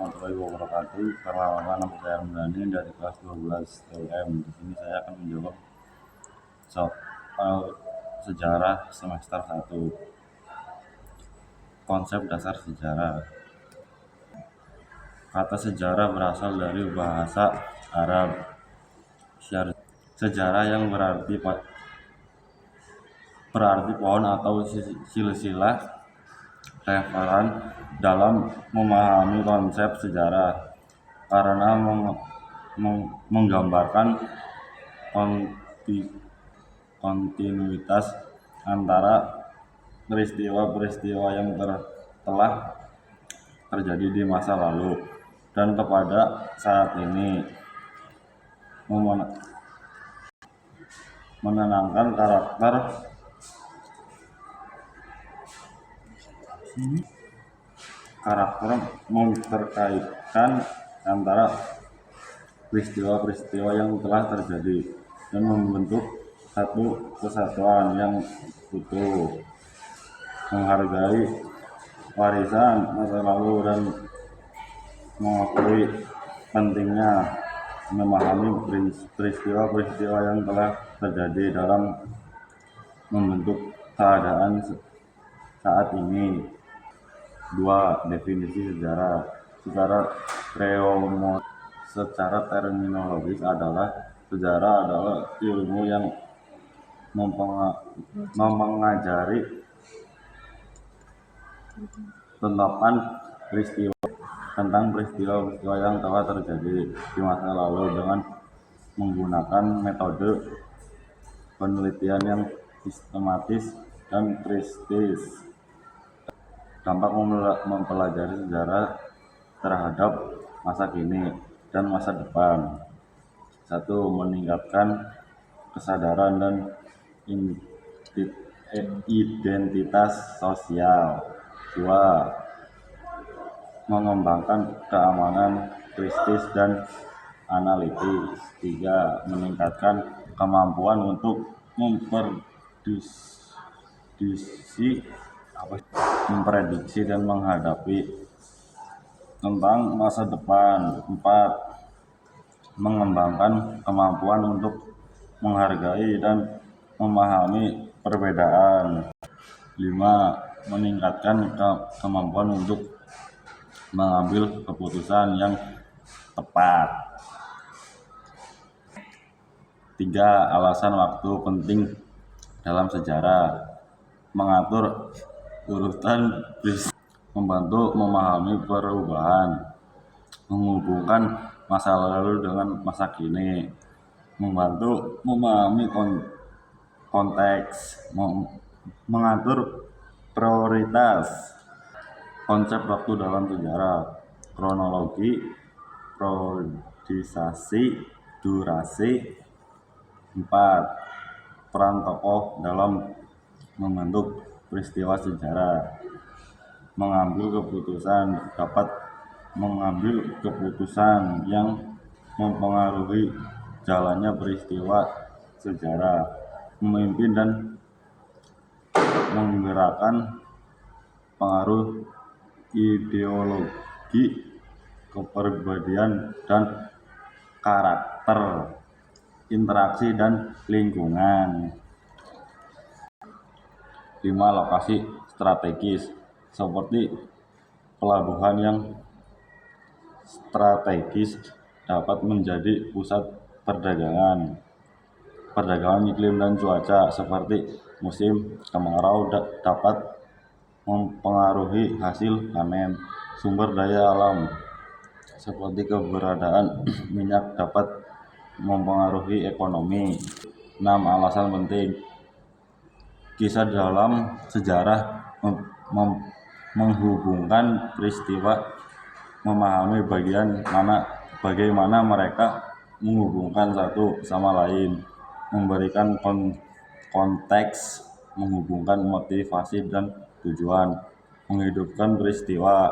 warahmatullahi wabarakatuh. Perkenalkan, nama saya Ramdhani dari kelas 12 TUM. Di sini saya akan menjawab soal sejarah semester 1. Konsep dasar sejarah. Kata sejarah berasal dari bahasa Arab sejarah yang berarti pohon atau silsilah referen dalam memahami konsep sejarah, karena menggambarkan kontinuitas antara peristiwa-peristiwa yang telah terjadi di masa lalu dan kepada saat ini, menenangkan karakter memperkaitkan antara peristiwa-peristiwa yang telah terjadi dan membentuk satu kesatuan yang utuh, menghargai warisan masa lalu dan mengakui pentingnya memahami peristiwa-peristiwa yang telah terjadi dalam membentuk keadaan saat ini. 2. Definisi sejarah. Secara terminologis sejarah adalah ilmu yang mempelajari tentang peristiwa yang telah terjadi di masa lalu dengan menggunakan metode penelitian yang sistematis dan kritis. Dampak mempelajari sejarah terhadap masa kini dan masa depan. 1. Meningkatkan kesadaran dan identitas sosial. 2. Mengembangkan keamanan kritis dan analitis. 3. Meningkatkan kemampuan untuk memprediksi dan menghadapi tentang masa depan. 4. Mengembangkan kemampuan untuk menghargai dan memahami perbedaan. 5. Meningkatkan kemampuan untuk mengambil keputusan yang tepat. 3. Alasan waktu penting dalam sejarah. Mengatur urutan peristiwa, membantu memahami perubahan, menghubungkan masa lalu dengan masa kini, membantu memahami konteks, mengatur prioritas. Konsep waktu dalam sejarah. Kronologi, periodisasi, durasi. 4. Peran tokoh dalam membentuk peristiwa sejarah. Dapat mengambil keputusan yang mempengaruhi jalannya peristiwa sejarah, memimpin dan menggerakkan pengaruh ideologi, kepribadian dan karakter, interaksi dan lingkungan. 5. Lokasi strategis, seperti pelabuhan yang strategis dapat menjadi pusat perdagangan iklim dan cuaca, seperti musim kemarau dapat mempengaruhi hasil panen. Sumber daya alam, seperti keberadaan minyak, dapat mempengaruhi ekonomi. 6. Alasan penting. Kisah dalam sejarah menghubungkan peristiwa, memahami bagaimana mereka menghubungkan satu sama lain, memberikan konteks, menghubungkan motivasi dan tujuan, menghidupkan peristiwa,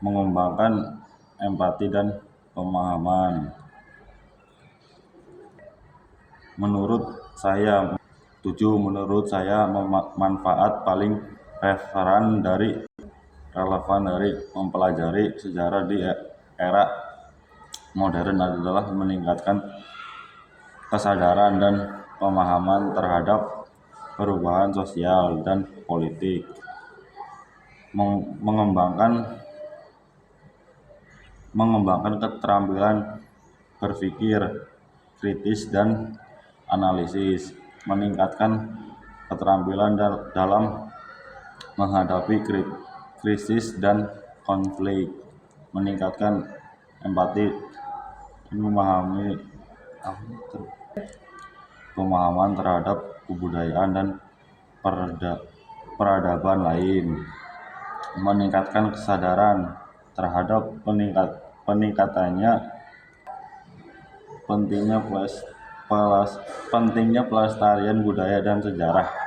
mengembangkan empati dan pemahaman. Menurut saya, manfaat paling referen dari relevan dari mempelajari sejarah di era modern adalah meningkatkan kesadaran dan pemahaman terhadap perubahan sosial dan politik, mengembangkan keterampilan berpikir kritis dan analisis, meningkatkan keterampilan dalam menghadapi krisis dan konflik, meningkatkan empati, memahami pemahaman terhadap kebudayaan dan peradaban lain, meningkatkan kesadaran terhadap peningkatannya pentingnya pelestarian budaya dan sejarah.